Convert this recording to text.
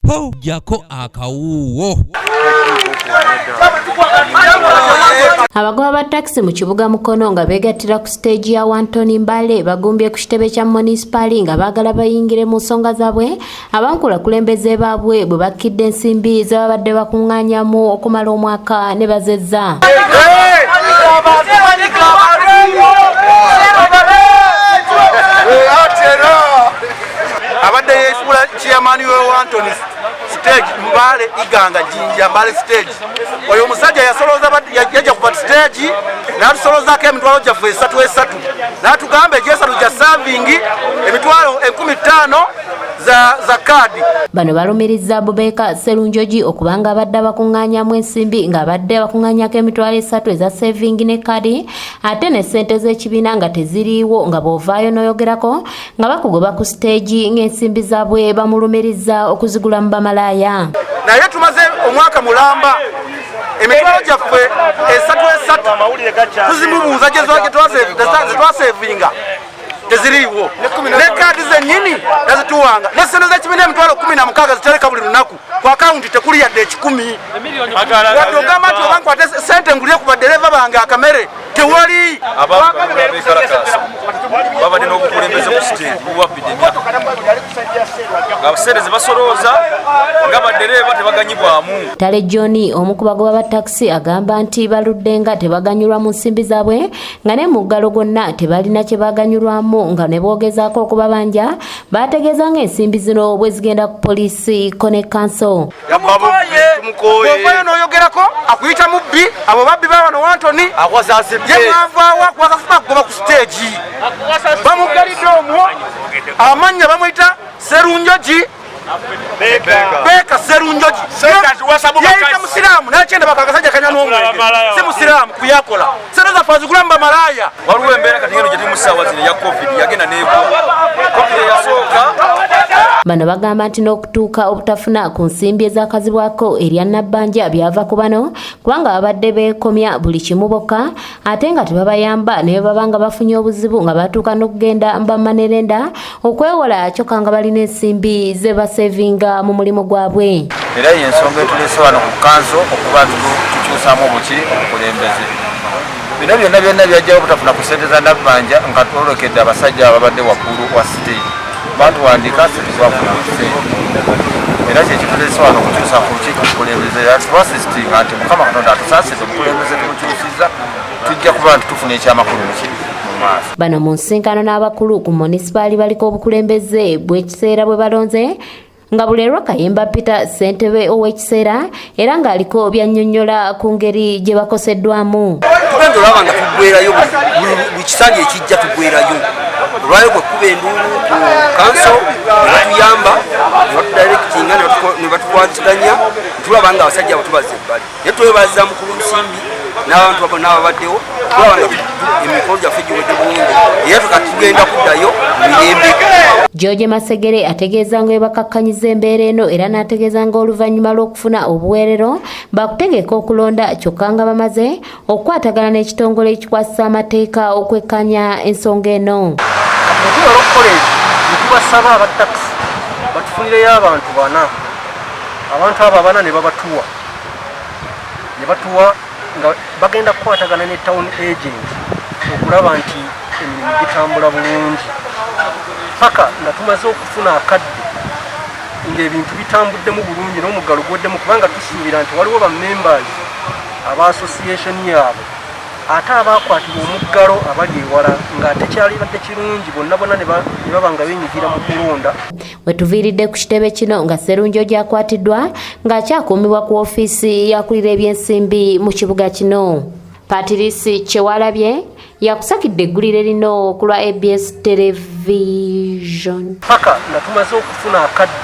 po jako akawuwo. Abagoba ba taxi mu kibuga Mukono nga begattira ku stage ya Wantoni Mbale bagumbye ku kitebe kya municipali nga baagala bayingire mu nsonga zaabwe abankulakulembeze baabwe bwe bakkidde ensimbi z'ababadde bakuŋŋaanyamu okumala omwaka ne bazezza. Abadde yefuula chairman we Wantoni stage Mbale iganga Jinja Mbale stage. Oyo omusajja yajja ku stage n'atusolozaako emitwalo gyaffe 3 n'atugamba egyesatu gya serving emitwalo 15,000 za kadi. Bano balumirizza Bubeka Serunjoji okubanga abadde bakuŋŋaanyamu ensimbi nga abadde bakuŋŋaanyaako emitwalo 3 eza saving ne kadi ate ne ssente z'ekibiina nga teziriiwo nga bw'ovaayo n'oyogerako nga bakugoba ku stage ng'ensimbi zaabwe bamulumirizza okuzigula mu bamalaaya. Naye tumaze omwaka mulamba emitwalo gyaffe 3 tuzimubuuza gye twasevinga teziriiwo ne kaadi zennyini nazituwanga ne ssente z'ekibiina emitwalo 16 zitereka buli lunaku ku akawunti tekuli yadde 10. Wadde ogamba nti oba nkwate ssente ngulire ku badereva bange akamere tewali. Babadde n'obukulembeze ku stage buwabbidde emyaka nga ssente ze basolooza nga badereva tebaganyibwamu. Tale John omu ku bagoba ba taxi agamba nti baludde nga tebaganyulwa mu nsimbi zaabwe nga ne mu ggalo gonna tebalina kye baganyulwamu nga ne boogezaako okubabanja bategeeza ng'ensimbi zino bwe zigenda ku poliisi Kone Council. Bw'ovaayo n'oyogerako akuyita mubbi abo babbi ba wano Wantoni ye mwavaawa kwasasima kugoba ku stage bamugalidde omwo amannya bamuyita Serunjoji Beka Serunjoji yayita musiraamu nakyenda bakakasajja kanya n'omwenge si musiraamu kuyakola sente zaffe azigula mu bamalaaya. Waliwo embeera kati ngeno gye tuli mu ssaawa zino ya covid yagenda n'egwa covid eyasooka. Bano bagamba nti n'okutuuka obutafuna ku nsimbi ezakazibwako erya Nabbanja byava ku bano kubanga babadde beekomya buli kimu bokka ate nga tebabayamba ne baba nga bafunye obuzibu nga batuuka n'okugenda mbamanerenda okwewola kyokka nga balina ensimbi ze basevinga mu mulimu gwabwe. Era y'ensonga etuleese wano ku kanso okuba tukyusaamu obuki obukulembeze. Bino byonna byajjawo obutafuna ku ssente za Nabbanja nga twolokedde abasajja ababadde waggulu wa stage batuwandiika situbafuna ssente. Era kyekituleese wano okukyusa ku lukiiko obukulembeze twasisitinga nti Mukama Katonda atusaasidde obukulembeze tubukyusizza tujja kuba nti tufuna ekyamakulu mu maaso. Bano mu nsinkano n'abakulu ku munisipaali baliko obukulembeze bw'ekiseera bwe balonze nga Bulerwa Kayemba Peter ssentebe ow'ekiseera era ng'aliko byannyonnyola ku ngeri gye bakoseddwamu. Tugenda olaba nga tuggwerayo buli kisanja ekijja tuggwerayo olwayo bwe kuba enduulu ku kanso ne batuyamba ne batudirectinga ne batukwatiganya tulaba nga abasajja abo tubaza ebbali naye twebaza mukulu nsimbi n'abantu abo n'ababaddewo tulaba nga emikolo gyaffe giwedde bulungi era tukatugenda kuddayo mirembe. George Masegere ategeeza nga bakakkanyiza embeera eno era n'ategeeza nga oluvannyuma lw'okufuna obuweerero bakutegeka okulonda kyokka nga bamaze okukwatagana n'ekitongole ekikwasisa amateeka okwekkanya ensonga eno. Okutuula olw'okukola ekyo ne tubasaba aba takisi batufunireyo abantu bana. Abantu abo abana ne babatuwa nga bagenda kukwatagana ne town agent okulaba nti emirimu gitambula bulungi paka nga tumaze okufuna akadde ng'ebintu bitambuddemu bulungi n'omuggalo gwoddemu kubanga tusuubira nti waliwo bammembers aba association yaabwe ate abaakwatibwa omuggalo abali ewala ng'ate kyalibadde kirungi bonna ne baba nga beenyigira mu kulonda. Wetuviiridde ku kitebe kino nga Serunjoji akwatiddwa ng'akyakuumibwa ku ofiisi yakulira ebyensimbi mu kibuga kino. Patrice Kyewalabye yakusakidde eggulire lino ku lwa ABS Television. Paka nga tumaze okufuna akadde